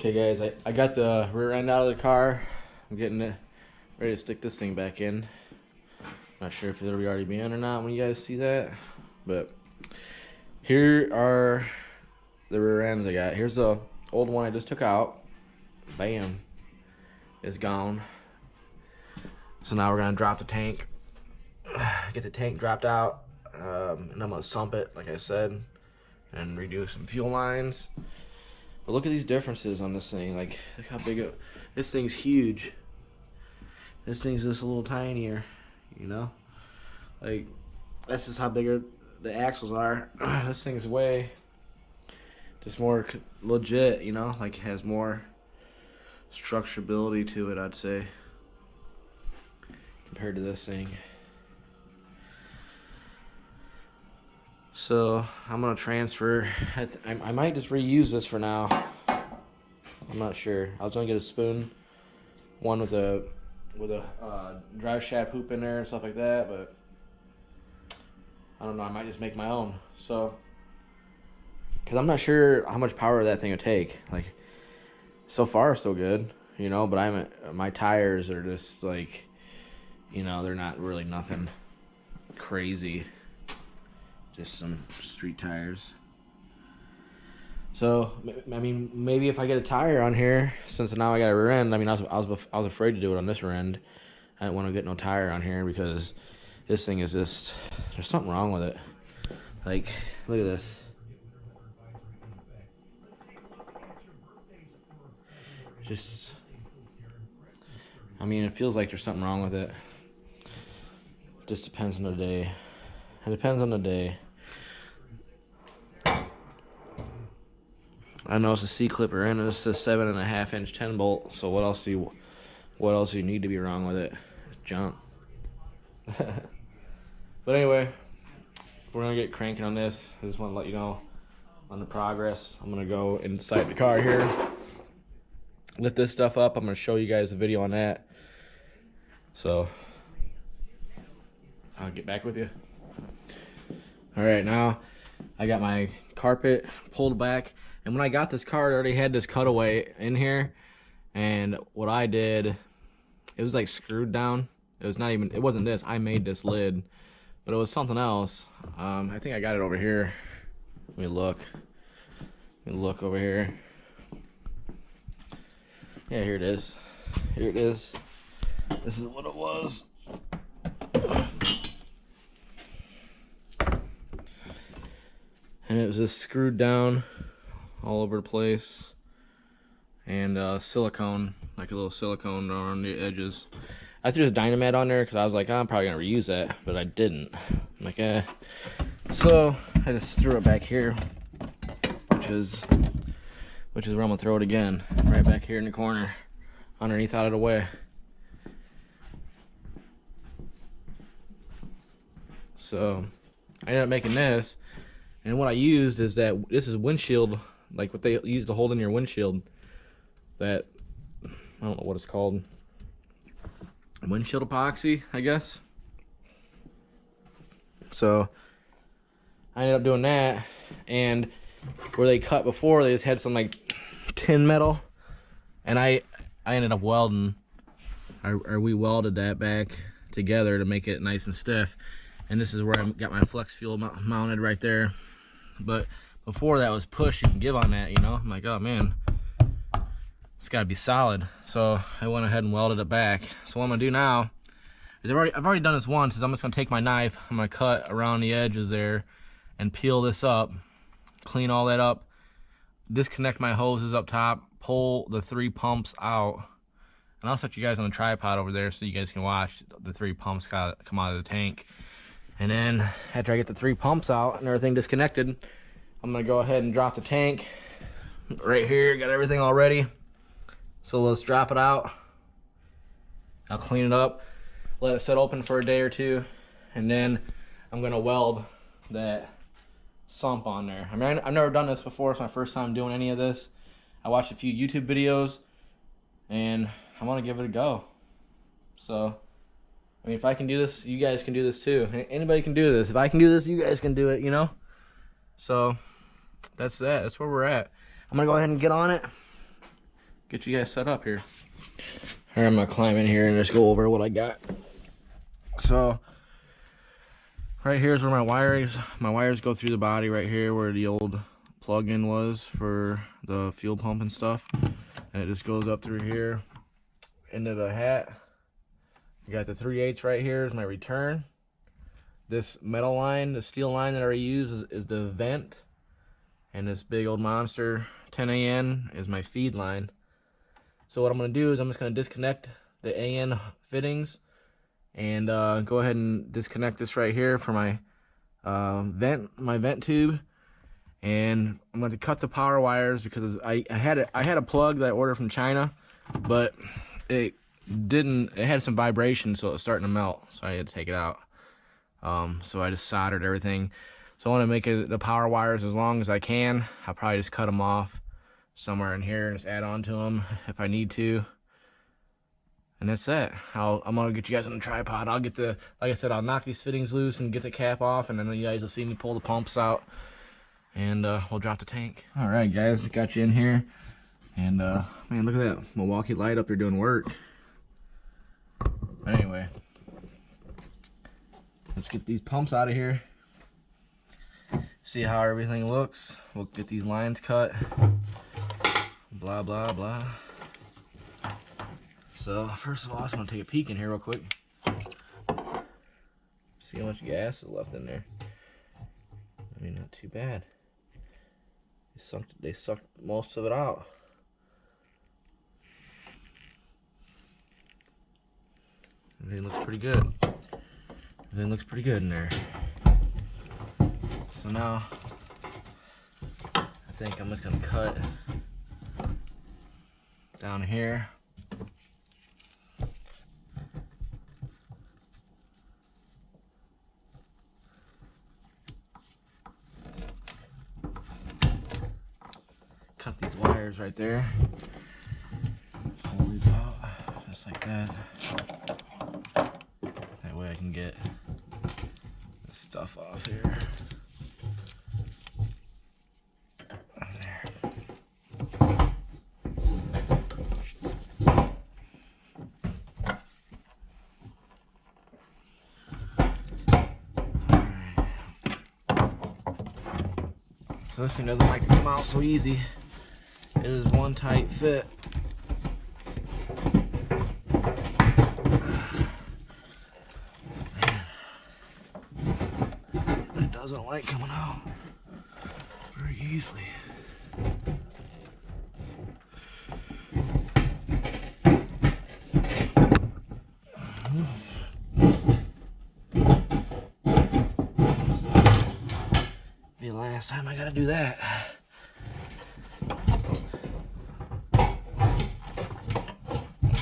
Okay guys, I got the rear end out of the car. I'm getting it ready to stick this thing back in. Not sure if it'll already be in or not when you guys see that. But here are the rear ends I got. Here's the old one I just took out. Bam. It's gone. So now we're gonna drop the tank. Get the tank dropped out. And I'm gonna sump it, like I said, and redo some fuel lines. But look at these differences on this thing. Like, look how big this thing's huge. This thing's just a little tinier, you know? Like, that's just how bigger the axles are. This thing's way just more legit, you know? Like, it has more structurability to it, I'd say, compared to this thing. So I'm gonna transfer. I might just reuse this for now. I'm not sure. I was gonna get a spoon, one with a drive shaft hoop in there and stuff like that, but I don't know. I might just make my own. So, cause I'm not sure how much power that thing would take. Like, so far so good, you know. But my tires are just like, you know, they're not really nothing crazy. Just some street tires. So I mean, maybe if I get a tire on here, since now I got a rear end. I mean, I was afraid to do it on this rear end. I didn't want to get no tire on here because this thing is just, there's something wrong with it. Like, look at this. Just, I mean, it feels like there's something wrong with it. Just depends on the day. It depends on the day. I know it's a C-clipper and it's a 7.5-inch 10 bolt. So what else do you need to be wrong with it? It's junk. But anyway, we're gonna get cranking on this. I just want to let you know on the progress. I'm gonna go inside the car here, lift this stuff up. I'm gonna show you guys a video on that. So I'll get back with you. All right, now I got my carpet pulled back, and when I got this car, it already had this cutaway in here, and what I did, it was like screwed down. It wasn't this. I made this lid, but it was something else. I think I got it over here. Let me look over here. Yeah, here it is. Here it is. This is what it was. And it was just screwed down all over the place, and silicone, like a little silicone around the edges. I threw this Dynamat on there because I was like, I'm probably gonna reuse that, but I didn't. I'm like, eh. So I just threw it back here, which is where I'm gonna throw it again, right back here in the corner, underneath, out of the way. So I ended up making this. And what I used is this is windshield, like what they use to hold in your windshield. That, I don't know what it's called. Windshield epoxy, I guess. So I ended up doing that, and where they cut before, they just had some like tin metal, and I ended up welding, we welded that back together to make it nice and stiff. And this is where I got my flex fuel mounted right there. But before that was push and give on that, you know. I'm like, oh man, it's got to be solid. So I went ahead and welded it back. So what I'm gonna do now is I've already done this once. Is I'm just gonna take my knife, I'm gonna cut around the edges there and peel this up, clean all that up, disconnect my hoses up top, pull the 3 pumps out, and I'll set you guys on the tripod over there so you guys can watch the 3 pumps come out of the tank. And then after I get the 3 pumps out and everything disconnected, I'm gonna go ahead and drop the tank right here. Got everything all ready. So let's drop it out. I'll clean it up, let it sit open for a day or two, and then I'm gonna weld that sump on there. I mean, I've never done this before. It's my first time doing any of this. I watched a few YouTube videos, and I want to give it a go. So I mean, if I can do this, you guys can do this too. Anybody can do this. If I can do this, you guys can do it, you know? So, that's that. That's where we're at. I'm going to go ahead and get on it. get you guys set up here. All right, I'm gonna climb in here and just go over what I got. So right here is where my wires go through the body right here, where the old plug-in was for the fuel pump and stuff, and it just goes up through here into the hat. You got the 3/8 right here is my return. This metal line, the steel line that I use is the vent, and this big old monster 10 AN is my feed line. So what I'm going to do is I'm just going to disconnect the AN fittings and go ahead and disconnect this right here for my vent tube, and I'm going to cut the power wires because I had a plug that I ordered from China, but it had some vibration, so it was starting to melt, so I had to take it out. So I just soldered everything. So I want to make the power wires as long as I can. I'll probably just cut them off somewhere in here and just add on to them if I need to. And that's it. I'm gonna get you guys on the tripod. I'll get like I said, I'll knock these fittings loose and get the cap off, and then you guys will see me pull the pumps out, and we'll drop the tank. All right, guys, got you in here, and man, look at that Milwaukee light up there doing work. But anyway, let's get these pumps out of here. See how everything looks. We'll get these lines cut. Blah blah blah. So first of all, I just want to take a peek in here real quick. See how much gas is left in there. I mean, not too bad. They sucked most of it out. Everything looks pretty good. Everything looks pretty good in there. So now, I think I'm just gonna cut down here. Cut these wires right there. Pull these out, just like that. That way I can get this stuff off here. So this thing doesn't like to come out so easy. It is one tight fit. Man, it doesn't like coming out very easily. Be the last time I gotta do that.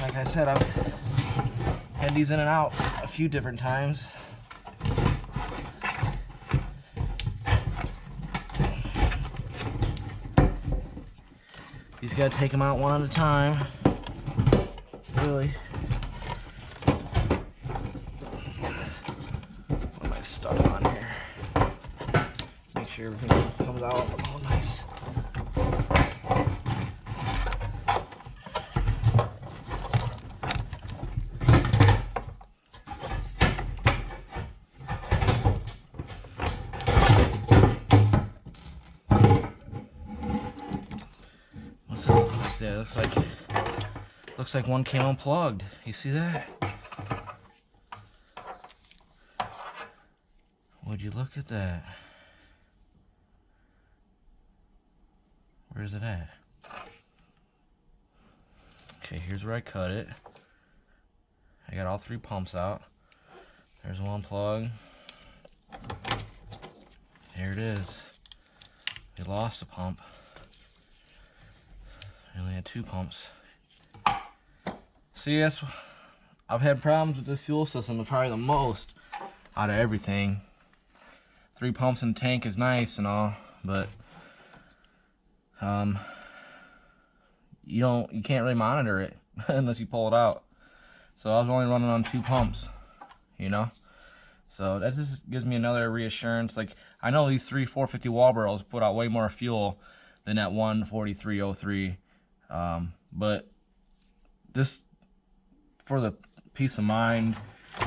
Like I said, I've had these in and out a few different times. You just gotta take them out one at a time. Really. What am I stuck on here? Make sure everything comes out all nice. Yeah, looks like one came unplugged. You see that? Would you look at that? Where's it at? Okay, here's where I cut it. I got all three pumps out. There's one plug. Here it is. We lost a pump. I only had two pumps. See, I've had problems with this fuel system probably the most out of everything. 3 pumps in the tank is nice and all, but you can't really monitor it unless you pull it out. So I was only running on 2 pumps, you know. So that just gives me another reassurance. Like, I know these 3 450 WALBROs put out way more fuel than that one 4303. but just for the peace of mind,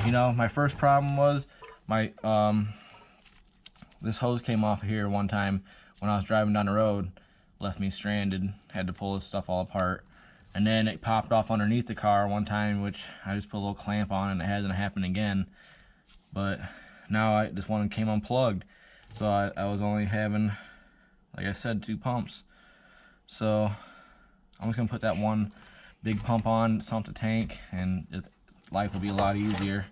you know, my first problem was my this hose came off here one time when I was driving down the road, left me stranded, had to pull this stuff all apart. And then it popped off underneath the car one time, which I just put a little clamp on, and it hasn't happened again. But now this one came unplugged, so I was only having, like I said, 2 pumps. So I'm just gonna put that one big pump on, sump the tank, and life will be a lot easier.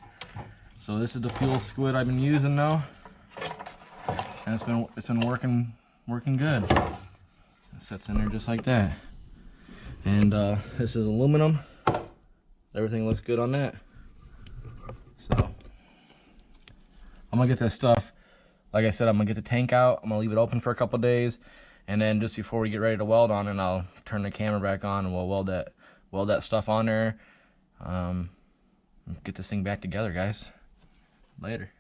So this is the fuel squid I've been using now, and it's been working good. It sits in there just like that. And this is aluminum. Everything looks good on that. So I'm gonna get this stuff, like I said, I'm gonna get the tank out, I'm gonna leave it open for a couple days, and then just before we get ready to weld on it, I'll turn the camera back on and we'll weld that stuff on there. Get this thing back together, guys. Later.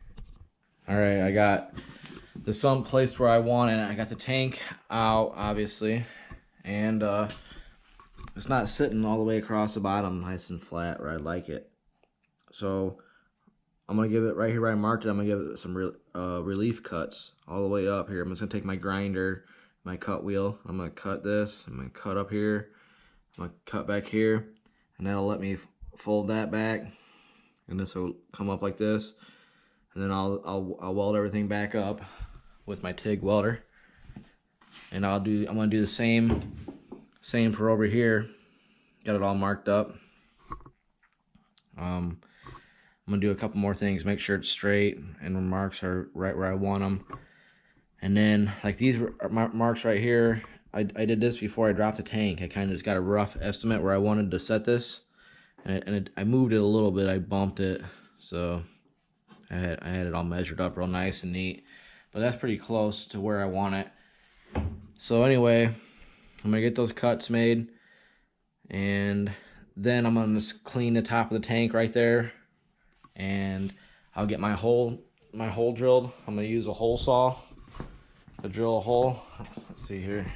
Alright, I got the sump placed where I want it. I got the tank out, obviously, and it's not sitting all the way across the bottom nice and flat where I like it. So I'm gonna give it right here where I marked it. I'm gonna give it some relief cuts all the way up here. I'm just gonna take my grinder, my cut wheel. I'm gonna cut this. I'm gonna cut up here. I'm gonna cut back here, and that'll let me fold that back, and this will come up like this. And then I'll weld everything back up with my TIG welder. And I'm gonna do the same for over here. Got it all marked up. I'm gonna do a couple more things, make sure it's straight and the marks are right where I want them. And then like these marks right here, I did this before I dropped the tank. I kind of just got a rough estimate where I wanted to set this, and I moved it a little bit. I bumped it, so I had it all measured up real nice and neat. But that's pretty close to where I want it. So anyway, I'm gonna get those cuts made, and then I'm gonna just clean the top of the tank right there, and I'll get my hole drilled. I'm gonna use a hole saw to drill a hole. Let's see here.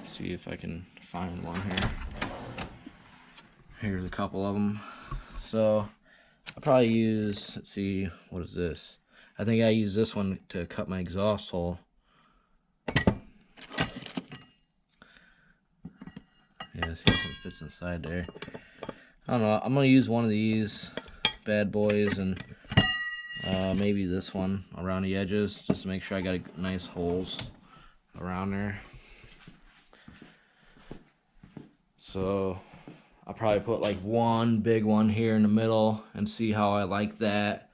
See if I can find one here. Here's a couple of them. So I'll probably use, let's see, what is this? I think I use this one to cut my exhaust hole. Yeah, see if it fits inside there. I don't know, I'm gonna use one of these bad boys, and maybe this one around the edges, just to make sure I got nice holes around there. So I'll probably put like one big one here in the middle and see how I like that.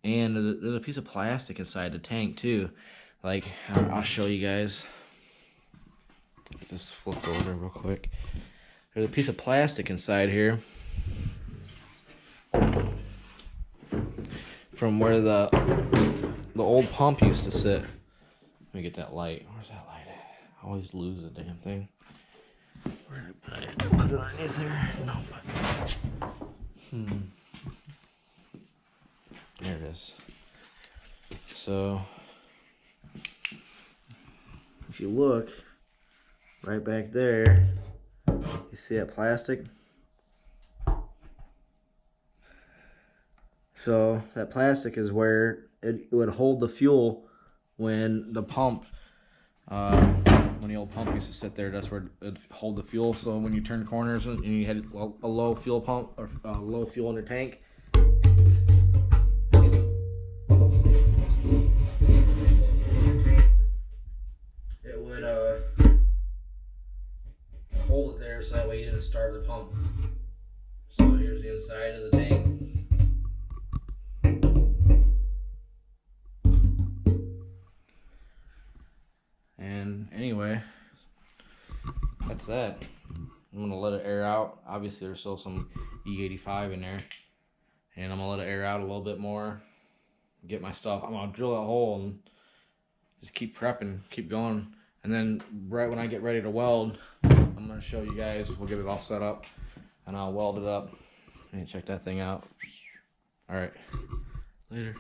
And there's a piece of plastic inside the tank too. Like, I'll show you guys. Get this flipped over real quick. There's a piece of plastic inside here from where the old pump used to sit. Let me get that light. Where's that light at? I always lose the damn thing. Where did I put it? Did I put it underneath there? No. There it is. So if you look right back there, you see that plastic? So that plastic is where it would hold the fuel when the pump, when the old pump used to sit there. That's where it'd hold the fuel. So when you turn corners and you had a low fuel pump or low fuel in your tank, it would hold it there, so that way you didn't starve the pump. So here's the inside of the tank. And anyway, that's that. I'm gonna let it air out. Obviously there's still some E85 in there, and I'm gonna let it air out a little bit more, get my stuff. I'm gonna drill a hole and just keep prepping, keep going. And then right when I get ready to weld, I'm gonna show you guys. We'll get it all set up and I'll weld it up and check that thing out. All right, later.